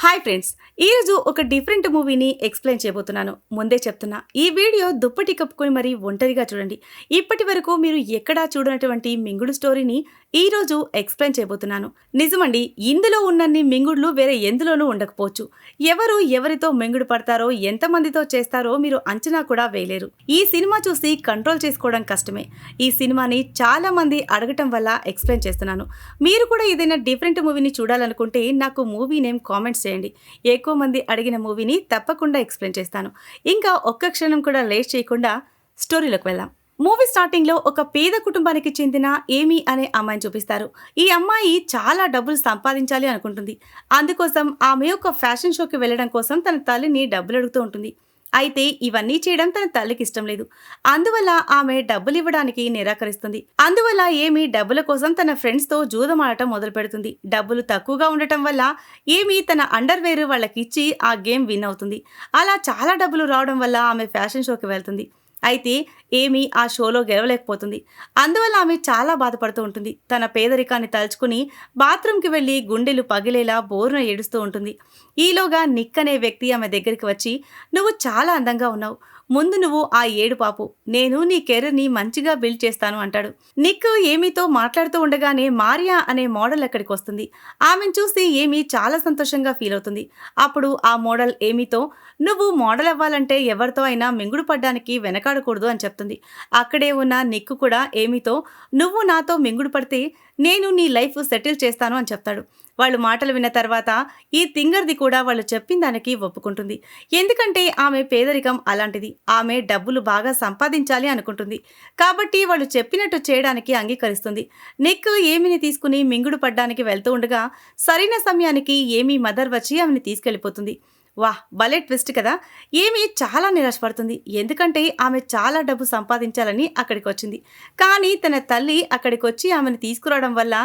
Hi friends! ఈరోజు ఒక different మూవీని ఎక్స్‌ప్లెయిన్ చేయబోతున్నాను. ముందే చెప్తున్నా. ఈ వీడియో దుప్పటి కప్పుకొని మరీ ఒంటరిగా చూడండి. ఇప్పటి వరకు మీరు ఎక్కడా చూడనటువంటి మింగుడు స్టోరీని ఈరోజు ఎక్స్‌ప్లెయిన్ చేయబోతున్నాను. నిజమండి, ఇందులో ఉన్నన్ని మింగుడులు వేరే ఎందులోనూ ఉండకపోవచ్చు. ఎవరు ఎవరితో మింగుడు పడతారో, ఎంతమందితో చేస్తారో మీరు అంచనా కూడా వేయలేరు. ఈ సినిమా చూసి కంట్రోల్ చేసుకోవడం కష్టమే. ఈ సినిమాని చాలా మంది అడగటం వల్ల ఎక్స్‌ప్లెయిన్ చేస్తున్నాను. మీరు కూడా ఏదైనా డిఫరెంట్ మూవీని చూడాలనుకుంటే నాకు మూవీ నేమ్ కామెంట్స్ చేయండి. ఎక్కువ మంది అడిగిన మూవీని తప్పకుండా ఎక్స్‌ప్లెయిన్ చేస్తాను. ఇంకా ఒక్క క్షణం కూడా లేట్ చేయకుండా స్టోరీలోకి వెళ్దాం. మూవీ స్టార్టింగ్‌లో ఒక పేద కుటుంబానికి చెందిన ఏమీ అనే అమ్మాయిని చూపిస్తారు. ఈ అమ్మాయి చాలా డబ్బులు సంపాదించాలి అనుకుంటుంది. అందుకోసం ఆమె ఒక ఫ్యాషన్ షోకి వెళ్ళడం కోసం తన తల్లిని డబ్బులు అడుగుతూ ఉంటుంది. అయితే ఇవన్నీ చేయడం తన తల్లికి ఇష్టం లేదు. అందువల్ల ఆమె డబ్బులివ్వడానికి నిరాకరిస్తుంది. అందువల్ల ఏమీ డబ్బుల కోసం తన ఫ్రెండ్స్‌తో జూదం ఆడటం మొదలుపెడుతుంది. డబ్బులు తక్కువగా ఉండటం వల్ల ఏమీ తన అండర్‌వేర్ వాళ్ళకిచ్చి ఆ గేమ్ విన్ అవుతుంది. అలా చాలా డబ్బులు రావడం వల్ల ఆమె ఫ్యాషన్ షోకి వెళ్తుంది. అయితే ఏమీ ఆ షోలో గెలవలేకపోతుంది. అందువల్ల ఆమె చాలా బాధపడుతూ ఉంటుంది. తన పేదరికాన్ని తలుచుకుని బాత్రూంకి వెళ్లి గుండెలు పగిలేలా బోరున ఏడుస్తూ ఉంటుంది. ఈలోగా నిక్ అనే వ్యక్తి ఆమె దగ్గరికి వచ్చి, "నువ్వు చాలా అందంగా ఉన్నావు. ముందు నువ్వు ఆ ఏడు పాపు. నేను నీ కెరీర్‌ని మంచిగా బిల్డ్ చేస్తాను" అంటాడు. నిక్ ఏమీతో మాట్లాడుతూ ఉండగానే మారియా అనే మోడల్ అక్కడికి వస్తుంది. ఆమెను చూసి ఏమీ చాలా సంతోషంగా ఫీల్ అవుతుంది. అప్పుడు ఆ మోడల్ ఏమీతో, "నువ్వు మోడల్ అవ్వాలంటే ఎవరితో అయినా మింగుడు పడ్డానికి వెనకాడకూడదు" అని చెప్తుంది. అక్కడే ఉన్న నిక్ కూడా ఏమీతో, "నువ్వు నాతో మింగుడు పడితే నేను నీ లైఫ్ సెటిల్ చేస్తాను" అని చెప్తాడు. వాళ్ళు మాటలు విన్న తర్వాత ఈ తింగర్ది కూడా వాళ్ళు చెప్పిన దానికి ఒప్పుకుంటుంది. ఎందుకంటే ఆమె పేదరికం అలాంటిది. ఆమె డబ్బులు బాగా సంపాదించాలి అనుకుంటుంది. కాబట్టి వాళ్ళు చెప్పినట్టు చేయడానికి అంగీకరిస్తుంది. నిక్ ఏమీని తీసుకుని మింగుడు పడ్డానికి వెళ్తూ ఉండగా సరైన సమయానికి ఏమీ మదర్ వచ్చి ఆమెని తీసుకెళ్లిపోతుంది. వాహ్! భలే ట్విస్ట్ కదా! ఏమీ చాలా నిరాశపడుతుంది. ఎందుకంటే ఆమె చాలా డబ్బు సంపాదించాలని అక్కడికొచ్చింది. కానీ తన తల్లి అక్కడికొచ్చి ఆమెను తీసుకురావడం వల్ల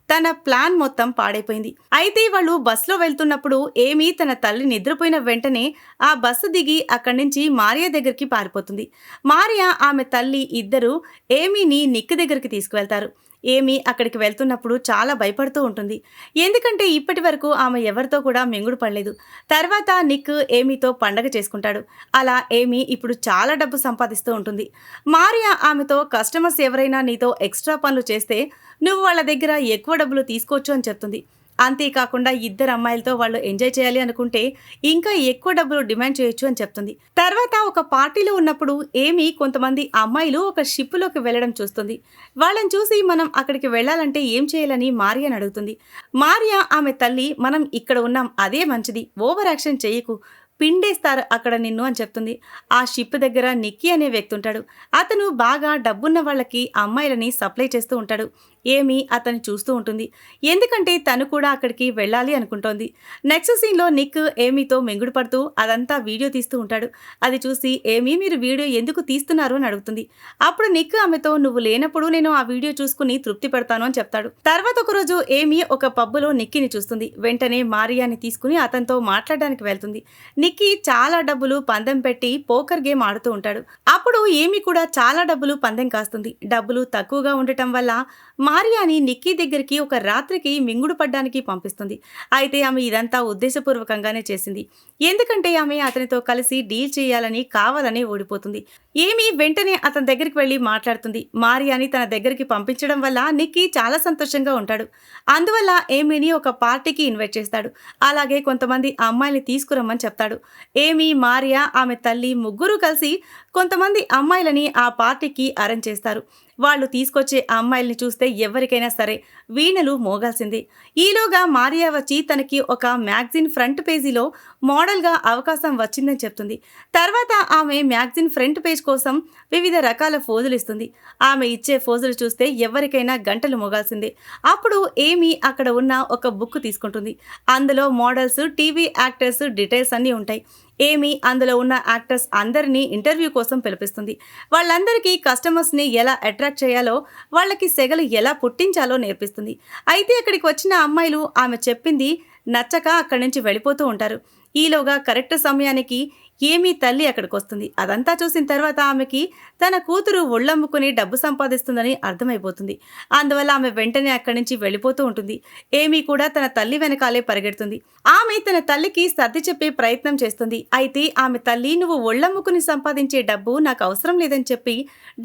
తన ప్లాన్ మొత్తం పాడైపోయింది. అయితే వాళ్ళు బస్సులో వెళ్తున్నప్పుడు ఏమీ తన తల్లి నిద్రపోయిన వెంటనే ఆ బస్సు దిగి అక్కడి నుంచి మారియా దగ్గరికి పారిపోతుంది. మారియా, ఆమె తల్లి ఇద్దరూ ఏమీని నిక్ దగ్గరికి తీసుకువెళ్తారు. ఏమీ అక్కడికి వెళ్తున్నప్పుడు చాలా భయపడుతూ ఉంటుంది. ఎందుకంటే ఇప్పటి వరకు ఆమె ఎవరితో కూడా మింగుడు పడలేదు. తర్వాత నిక్ ఏమీతో పండగ చేసుకుంటాడు. అలా ఏమీ ఇప్పుడు చాలా డబ్బు సంపాదిస్తూ ఉంటుంది. మారియా ఆమెతో, "కస్టమర్స్ ఎవరైనా నీతో ఎక్స్ట్రా పనులు చేస్తే నువ్వు వాళ్ళ దగ్గర ఎక్కువ డబ్బులు తీసుకోవచ్చు" అని చెప్తుంది. అంతేకాకుండా ఇద్దరు అమ్మాయిలతో వాళ్ళు ఎంజాయ్ చేయాలి అనుకుంటే ఇంకా ఎక్కువ డబ్బులు డిమాండ్ చేయొచ్చు అని చెప్తుంది. తర్వాత ఒక పార్టీలో ఉన్నప్పుడు ఏమీ కొంతమంది అమ్మాయిలు ఒక షిప్‌లోకి వెళ్ళడం చూస్తుంది. వాళ్ళని చూసి మనం అక్కడికి వెళ్ళాలంటే ఏం చేయాలని మారియాని అడుగుతుంది. మారియా ఆమె తల్లి, "మనం ఇక్కడ ఉన్నాం, అదే మంచిది. ఓవర్ యాక్షన్ చెయ్యకు. పిండేస్తారు అక్కడ నిన్ను" అని చెప్తుంది. ఆ షిప్ దగ్గర నిక్కీ అనే వ్యక్తి ఉంటాడు. అతను బాగా డబ్బున్న వాళ్ళకి అమ్మాయిలని సప్లై చేస్తూ ఉంటాడు. ఏమీ అతన్ని చూస్తూ ఉంటుంది. ఎందుకంటే తను కూడా అక్కడికి వెళ్ళాలి అనుకుంటోంది. నెక్స్ట్ సీన్‌లో నిక్ ఏమీతో మింగుడు పడుతూ అదంతా వీడియో తీస్తూ ఉంటాడు. అది చూసి ఏమీ, "మీరు వీడియో ఎందుకు తీస్తున్నారు" అని అడుగుతుంది. అప్పుడు నిక్ ఆమెతో, "నువ్వు లేనప్పుడు నేను ఆ వీడియో చూసుకుని తృప్తి పడతాను" అని చెప్తాడు. తర్వాత ఒకరోజు ఏమీ ఒక పబ్‌లో నిక్కీని చూస్తుంది. వెంటనే మారియాని తీసుకుని అతనితో మాట్లాడడానికి వెళ్తుంది. నిక్కీ చాలా డబ్బులు పందెం పెట్టి పోకర్ గేమ్ ఆడుతూ ఉంటాడు. అప్పుడు ఏమీ కూడా చాలా డబ్బులు పందెం కాస్తుంది. డబ్బులు తక్కువగా ఉండటం వల్ల మారియాని నిక్కీ దగ్గరికి ఒక రాత్రికి మింగుడు పడ్డానికి పంపిస్తుంది. అయితే ఆమె ఇదంతా ఉద్దేశపూర్వకంగానే చేసింది. ఎందుకంటే ఆమె అతనితో కలిసి డీల్ చేయాలని కావాలని ఓడిపోతుంది. ఏమీ వెంటనే అతని దగ్గరికి వెళ్లి మాట్లాడుతుంది. మారియాని తన దగ్గరికి పంపించడం వల్ల నిక్కీ చాలా సంతోషంగా ఉంటాడు. అందువల్ల ఏమీని ఒక పార్టీకి ఇన్వైట్ చేస్తాడు. అలాగే కొంతమంది అమ్మాయిల్ని తీసుకురమ్మని చెప్తాడు. ఏమీ, మారియా, ఆమె తల్లి ముగ్గురు కలిసి కొంతమంది అమ్మాయిలని ఆ పార్టీకి అరేంజ్ చేస్తారు. వాళ్ళు తీసుకొచ్చే అమ్మాయిల్ని చూస్తే ఎవరికైనా సరే వీణలు మోగాల్సిందే. ఈలోగా మారియా వచ్చి తనకి ఒక మ్యాగజైన్ ఫ్రంట్ పేజీలో మోడల్‌గా అవకాశం వచ్చిందని చెప్తుంది. తర్వాత ఆమె మ్యాగజైన్ ఫ్రంట్ పేజ్ కోసం వివిధ రకాల ఫోజులు ఇస్తుంది. ఆమె ఇచ్చే ఫోజులు చూస్తే ఎవరికైనా గంటలు మోగాల్సిందే. అప్పుడు ఏమీ అక్కడ ఉన్న ఒక బుక్ తీసుకుంటుంది. అందులో మోడల్స్, టీవీ యాక్టర్స్ డీటెయిల్స్ అన్నీ ఉంటాయి. ఏమీ అందులో ఉన్న యాక్టర్స్ అందరినీ ఇంటర్వ్యూ కోసం పిలిపిస్తుంది. వాళ్ళందరికీ కస్టమర్స్‌ని ఎలా అట్రాక్ట్ చేయాలో, వాళ్ళకి సెగలు ఎలా పుట్టించాలో నేర్పిస్తుంది. అయితే అక్కడికి వచ్చిన అమ్మాయిలు ఆమె చెప్పింది నచ్చక అక్కడి నుంచి వెళ్ళిపోతూ ఉంటారు. ఈలోగా కరెక్ట్ సమయానికి ఏమీ తల్లి అక్కడికొస్తుంది. అదంతా చూసిన తర్వాత ఆమెకి తన కూతురు ఒళ్ళమ్ముకుని డబ్బు సంపాదిస్తుందని అర్థమైపోతుంది. అందువల్ల ఆమె వెంటనే అక్కడి నుంచి వెళ్ళిపోతూ ఉంటుంది. ఏమీ కూడా తన తల్లి వెనకాలే పరిగెడుతుంది. ఆమె తన తల్లికి సర్ది చెప్పే ప్రయత్నం చేస్తుంది. అయితే ఆమె తల్లి నువ్వు ఒళ్ళమ్ముకుని సంపాదించే డబ్బు నాకు అవసరం లేదని చెప్పి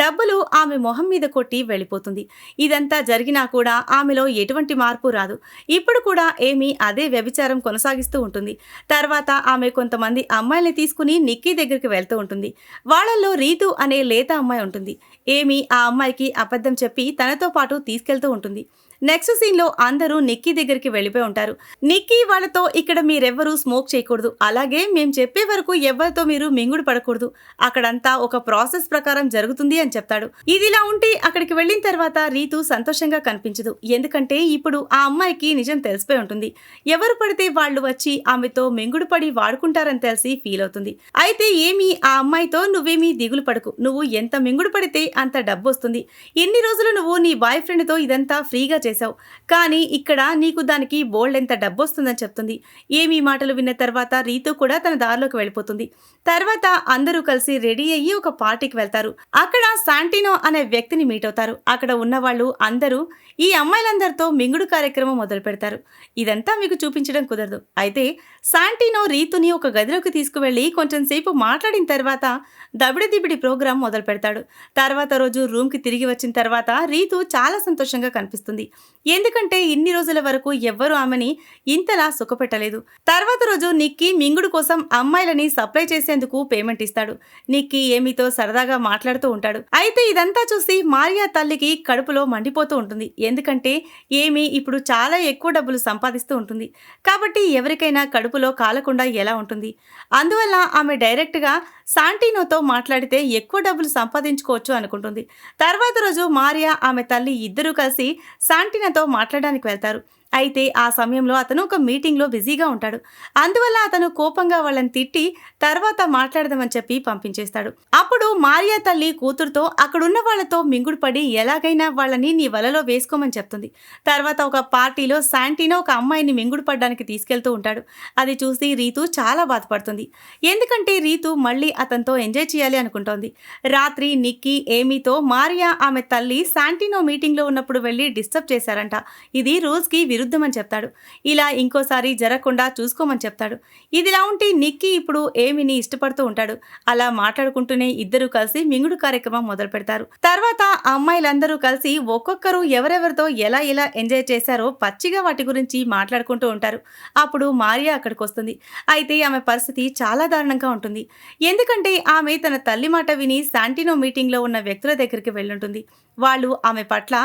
డబ్బులు ఆమె మొహం మీద కొట్టి వెళ్ళిపోతుంది. ఇదంతా జరిగినా కూడా ఆమెలో ఎటువంటి మార్పు రాదు. ఇప్పుడు కూడా ఏమీ అదే వ్యభిచారం కొనసాగిస్తూ ఉంటుంది. తర్వాత ఆమె కొంతమంది అమ్మాయిల్ని తీసుకుని నిక్కీ దగ్గరికి వెళ్తూ ఉంటుంది. వాళ్ళల్లో రీతు అనే లేత అమ్మాయి ఉంటుంది. ఏమీ ఆ అమ్మాయికి అబద్ధం చెప్పి తనతో పాటు తీసుకెళ్తూ ఉంటుంది. నెక్స్ట్ సీన్లో అందరూ నిక్కీ దగ్గరికి వెళ్ళిపోయి ఉంటారు. నిక్కీ వాళ్ళతో ఇక్కడ మీరెవ్వరూ స్మోక్ చేయకూడదు, అలాగే మేం చెప్పే వరకు ఎవరితో మీరు మింగుడు పడకూడదు, అక్కడంతా ఒక ప్రాసెస్ ప్రకారం జరుగుతుంది అని చెప్తాడు. ఇదిలా ఉంటే అక్కడికి వెళ్ళిన తర్వాత రీతు సంతోషంగా కనిపించదు. ఎందుకంటే ఇప్పుడు ఆ అమ్మాయికి నిజం తెలిసిపోయి ఉంటుంది. ఎవరు పడితే వాళ్ళు వచ్చి ఆమెతో మింగుడు పడి వాడుకుంటారని తెలిసి ఫీల్ అవుతుంది. అయితే ఏమీ ఆ అమ్మాయితో నువ్వేమీ దిగులు పడకు, నువ్వు ఎంత మింగుడు పడితే అంత డబ్బు వస్తుంది. ఇన్ని రోజులు నువ్వు నీ బాయ్ ఫ్రెండ్తో ఇదంతా ఫ్రీగా చేసావు, కానీ ఇక్కడ నీకు దానికి బోల్డ్ ఎంత డబ్బు వస్తుందని చెప్తుంది. ఏమీ మాటలు విన్న తర్వాత రీతు కూడా తన దారిలోకి వెళ్ళిపోతుంది. తర్వాత అందరూ కలిసి రెడీ అయ్యి ఒక పార్టీకి వెళ్తారు. అక్కడ శాంటినో అనే వ్యక్తిని మీట్ అవుతారు. అక్కడ ఉన్న వాళ్ళు అందరూ ఈ అమ్మాయిలందరితో మింగుడు కార్యక్రమం మొదలు పెడతారు. ఇదంతా మీకు చూపించడం కుదరదు. అయితే శాంటినో రీతుని ఒక గదిలోకి తీసుకువెళ్ళి కొంచెం సేపు మాట్లాడిన తర్వాత దబిడిదిబిడి ప్రోగ్రాం మొదలు పెడతాడు. తర్వాత రోజు రూమ్కి తిరిగి వచ్చిన తర్వాత రీతు చాలా సంతోషంగా కనిపిస్తుంది. ఎందుకంటే ఇన్ని రోజుల వరకు ఎవ్వరూ ఆమెని ఇంతలా సుఖపెట్టలేదు. తర్వాత రోజు నిక్కీ మింగుడు కోసం అమ్మాయిలని సప్లై చేసేందుకు పేమెంట్ ఇస్తాడు. నిక్కీ ఏమీతో సరదాగా మాట్లాడుతూ ఉంటాడు. అయితే ఇదంతా చూసి మారియా తల్లికి కడుపులో మండిపోతూ ఉంటుంది. ఎందుకంటే ఏమీ ఇప్పుడు చాలా ఎక్కువ డబ్బులు సంపాదిస్తూ ఉంటుంది. కాబట్టి ఎవరికైనా కడుపులో కాలకుండా ఎలా ఉంటుంది? అందువల్ల ఆమె డైరెక్ట్గా శాంటినోతో మాట్లాడితే ఎక్కువ డబ్బులు సంపాదించుకోవచ్చు అనుకుంటుంది. తర్వాత రోజు మారియా ఆమె తల్లి ఇద్దరూ కలిసి శాంటినాతో మాట్లాడడానికి వెళ్తారు. అయితే ఆ సమయంలో అతను ఒక మీటింగ్లో బిజీగా ఉంటాడు. అందువల్ల అతను కోపంగా వాళ్ళని తిట్టి తర్వాత మాట్లాడదామని చెప్పి పంపించేస్తాడు. అప్పుడు మారియా తల్లి కూతురుతో అక్కడున్న వాళ్ళతో మింగుడు పడి ఎలాగైనా వాళ్ళని నీ వలలో వేసుకోమని చెప్తుంది. తర్వాత ఒక పార్టీలో శాంటినో ఒక అమ్మాయిని మింగుడు పడడానికి తీసుకెళ్తూ ఉంటాడు. అది చూసి రీతు చాలా బాధపడుతుంది. ఎందుకంటే రీతు మళ్ళీ అతనితో ఎంజాయ్ చేయాలి అనుకుంటోంది. రాత్రి నిక్కీ ఏమీతో మారియా ఆమె తల్లి శాంటినో మీటింగ్లో ఉన్నప్పుడు వెళ్ళి డిస్టర్బ్ చేశారంట. ఇది రూల్స్కి విరుద్ధమని చెప్తాడు. ఇలా ఇంకోసారి జరగకుండా చూసుకోమని చెప్తాడు. ఇదిలా ఉంటే నిక్కీ ఇప్పుడు ఏమిని ఇష్టపడుతూ ఉంటాడు. అలా మాట్లాడుకుంటూనే ఇద్దరు కలిసి మింగుడు కార్యక్రమం మొదలు పెడతారు. తర్వాత అమ్మాయిలందరూ కలిసి ఒక్కొక్కరు ఎవరెవరితో ఎలా ఎలా ఎంజాయ్ చేశారో పచ్చిగా వాటి గురించి మాట్లాడుకుంటూ ఉంటారు. అప్పుడు మారియా అక్కడికి వస్తుంది. అయితే ఆమె పరిస్థితి చాలా దారుణంగా ఉంటుంది. ఎందుకంటే ఆమె తన తల్లి మాట విని శాంటినో మీటింగ్లో ఉన్న వ్యక్తుల దగ్గరికి వెళ్ళుంటుంది. వాళ్ళు ఆమె పట్ల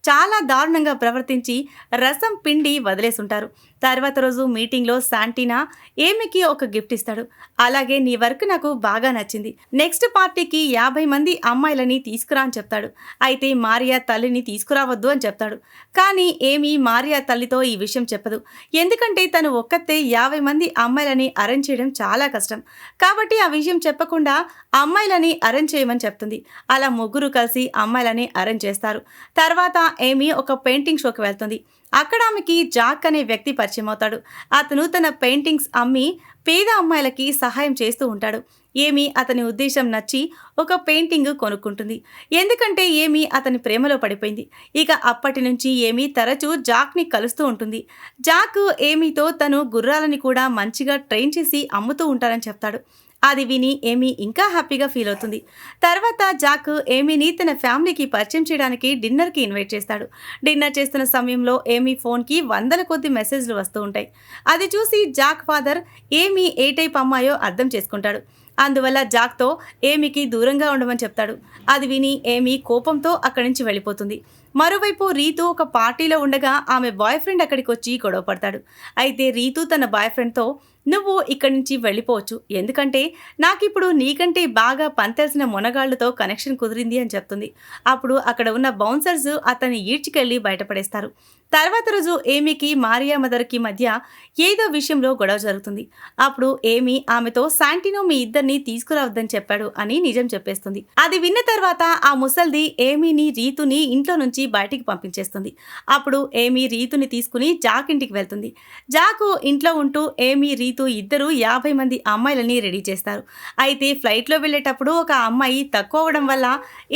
చాలా దారుణంగా ప్రవర్తించి రసం పిండి వదిలేసుంటారు. తర్వాత రోజు మీటింగ్లో శాంటినా ఏమికి ఒక గిఫ్ట్ ఇస్తాడు. అలాగే నీ వర్క్ నాకు బాగా నచ్చింది, నెక్స్ట్ పార్టీకి 50 మంది అమ్మాయిలని తీసుకురా అని చెప్తాడు. అయితే మారియా తల్లిని తీసుకురావద్దు అని చెప్తాడు. కానీ ఏమీ మారియా తల్లితో ఈ విషయం చెప్పదు. ఎందుకంటే తను ఒక్కతే 50 మంది అమ్మాయిలని అరేంజ్ చేయడం చాలా కష్టం. కాబట్టి ఆ విషయం చెప్పకుండా అమ్మాయిలని అరేంజ్ చేయమని చెప్తుంది. అలా ముగ్గురు కలిసి అమ్మాయిలని అరేంజ్ చేస్తారు. తర్వాత ఏమీ ఒక పెయింటింగ్ షోకి వెళ్తుంది. అక్కడ ఆమెకి జాక్ అనే వ్యక్తి పరిచయం అవుతాడు. అతను తన పెయింటింగ్స్ అమ్మి పేద అమ్మాయిలకి సహాయం చేస్తూ ఉంటాడు. ఏమీ అతని ఉద్దేశం నచ్చి ఒక పెయింటింగ్ కొనుక్కుంటుంది. ఎందుకంటే ఏమీ అతని ప్రేమలో పడిపోయింది. ఇక అప్పటి నుంచి ఏమీ తరచూ జాక్ని కలుస్తూ ఉంటుంది. జాక్ ఏమీతో తను గుర్రాలని కూడా మంచిగా ట్రైన్ చేసి అమ్ముతూ ఉంటారని చెప్తాడు. అది విని ఏమీ ఇంకా హ్యాపీగా ఫీల్ అవుతుంది. తర్వాత జాక్ ఏమీని తన ఫ్యామిలీకి పరిచయం చేయడానికి డిన్నర్కి ఇన్వైట్ చేస్తాడు. డిన్నర్ చేస్తున్న సమయంలో ఏమీ ఫోన్కి వందల కొద్ది మెసేజ్లు వస్తూ ఉంటాయి. అది చూసి జాక్ ఫాదర్ ఏమీ ఏ టైప్ అమ్మాయో అర్థం చేసుకుంటాడు. అందువల్ల జాక్తో ఏమీకి దూరంగా ఉండమని చెప్తాడు. అది విని ఏమీ కోపంతో అక్కడి నుంచి వెళ్ళిపోతుంది. మరోవైపు రీతు ఒక పార్టీలో ఉండగా ఆమె బాయ్ ఫ్రెండ్ అక్కడికి వచ్చి గొడవ పడతాడు. అయితే రీతు తన బాయ్ ఫ్రెండ్తో నువ్వు ఇక్కడి నుంచి వెళ్ళిపోవచ్చు, ఎందుకంటే నాకిప్పుడు నీకంటే బాగా పంతెలిసిన మొనగాళ్లతో కనెక్షన్ కుదిరింది అని చెప్తుంది. అప్పుడు అక్కడ ఉన్న బౌన్సర్స్ అతన్ని ఈడ్చికెళ్ళి బయటపడేస్తారు. తర్వాత రోజు ఏమీకి మారియా మదర్కి మధ్య ఏదో విషయంలో గొడవ జరుగుతుంది. అప్పుడు ఏమీ ఆమెతో శాంటినో మీ ఇద్దరిని తీసుకురావద్దని చెప్పాడు అని నిజం చెప్పేస్తుంది. అది విన్న తర్వాత ఆ ముసల్ది ఏమీని రీతుని ఇంట్లో నుంచి నుంచి బయటికి పంపించేస్తుంది. అప్పుడు ఏమీ రీతుని తీసుకుని జాక్ ఇంటికి వెళ్తుంది. జాకు ఇంట్లో ఉంటూ ఏమీ, రీతు ఇద్దరూ 50 మంది అమ్మాయిలని రెడీ చేస్తారు. అయితే ఫ్లైట్లో వెళ్ళేటప్పుడు ఒక అమ్మాయి తక్కువ అవ్వడం వల్ల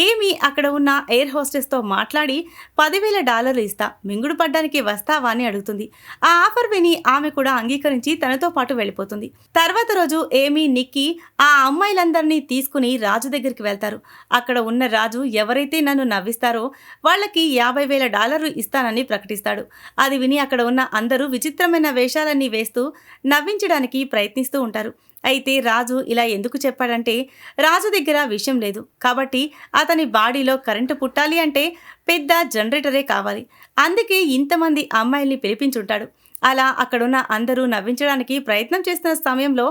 ఏమీ అక్కడ ఉన్న ఎయిర్ హోస్టెస్తో మాట్లాడి $10,000 ఇస్తా, మింగుడు పడ్డానికి వస్తావా అని అడుగుతుంది. ఆ ఆఫర్ విని ఆమె కూడా అంగీకరించి తనతో పాటు వెళ్ళిపోతుంది. తర్వాత రోజు ఏమీ, నిక్కీ ఆ అమ్మాయిలందరినీ తీసుకుని రాజు దగ్గరికి వెళ్తారు. అక్కడ ఉన్న రాజు ఎవరైతే నన్ను నవ్విస్తారో వాళ్ళకి $50,000 ఇస్తానని ప్రకటిస్తాడు. అది విని అక్కడ ఉన్న అందరూ విచిత్రమైన వేషాలన్నీ వేస్తూ నవ్వించడానికి ప్రయత్నిస్తూ ఉంటారు. అయితే రాజు ఇలా ఎందుకు చెప్పాడంటే, రాజు దగ్గర విషయం లేదు కాబట్టి అతని బాడీలో కరెంటు పుట్టాలి అంటే పెద్ద జనరేటరే కావాలి. అందుకే ఇంతమంది అమ్మాయిల్ని పిలిపించుంటాడు. అలా అక్కడున్న అందరూ నవ్వించడానికి ప్రయత్నం చేస్తున్న సమయంలో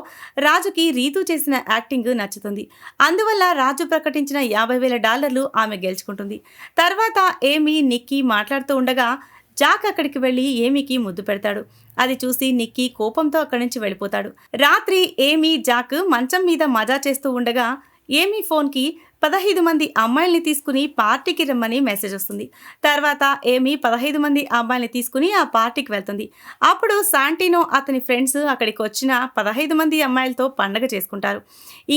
రాజుకి రీతు చేసిన యాక్టింగ్ నచ్చుతుంది. అందువల్ల రాజు ప్రకటించిన $50,000 ఆమె గెలుచుకుంటుంది. తర్వాత ఏమీ, నిక్కీ మాట్లాడుతూ ఉండగా జాక్ అక్కడికి వెళ్ళి ఏమీకి ముద్దు పెడతాడు. అది చూసి నిక్కీ కోపంతో అక్కడి నుంచి వెళ్ళిపోతాడు. రాత్రి ఏమీ, జాక్ మంచం మీద మజా చేస్తూ ఉండగా ఏమీ ఫోన్కి 15 మంది అమ్మాయిల్ని తీసుకుని పార్టీకి రమ్మని మెసేజ్ వస్తుంది. తర్వాత ఏమీ 15 మంది అమ్మాయిల్ని తీసుకుని ఆ పార్టీకి వెళ్తుంది. అప్పుడు శాంటినో అతని ఫ్రెండ్స్ అక్కడికి వచ్చిన 15 మంది అమ్మాయిలతో పండగ చేసుకుంటారు.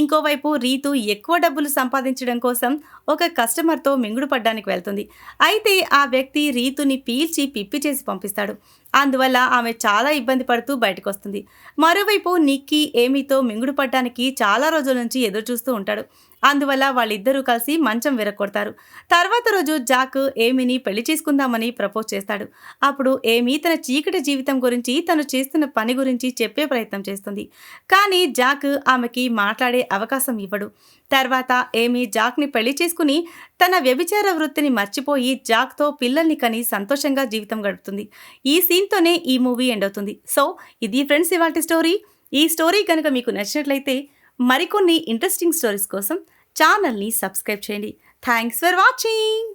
ఇంకోవైపు రీతు ఎక్కువ డబ్బులు సంపాదించడం కోసం ఒక కస్టమర్తో మింగుడు పడ్డానికి వెళ్తుంది. అయితే ఆ వ్యక్తి రీతుని పీల్చి పిప్పి చేసి పంపిస్తాడు. అందువల్ల ఆమె చాలా ఇబ్బంది పడుతూ బయటకు వస్తుంది. మరోవైపు నిక్కీ ఏమీతో మింగుడు పడ్డానికి చాలా రోజుల నుంచి ఎదురు చూస్తూ ఉంటాడు. అందువల్ల వాళ్ళిద్దరూ కలిసి మంచం విరగొడతారు. తర్వాత రోజు జాక్ ఏమీని పెళ్లి చేసుకుందామని ప్రపోజ్ చేస్తాడు. అప్పుడు ఏమీ తన చీకటి జీవితం గురించి, తను చేస్తున్న పని గురించి చెప్పే ప్రయత్నం చేస్తుంది. కానీ జాక్ ఆమెకి మాట్లాడే అవకాశం ఇవ్వడు. తర్వాత ఏమీ జాక్ని పెళ్లి చేసుకుని తన వ్యభిచార వృత్తిని మర్చిపోయి జాక్తో పిల్లల్ని కని సంతోషంగా జీవితం గడుపుతుంది. ఈ సీన్తోనే ఈ మూవీ ఎండ్ అవుతుంది. సో ఇది ఫ్రెండ్స్ ఇవాల్టి స్టోరీ. ఈ స్టోరీ కనుక మీకు నచ్చినట్లయితే మరికొన్ని ఇంట్రెస్టింగ్ స్టోరీస్ కోసం ఛానల్ని సబ్స్క్రైబ్ చేయండి. Thanks for watching.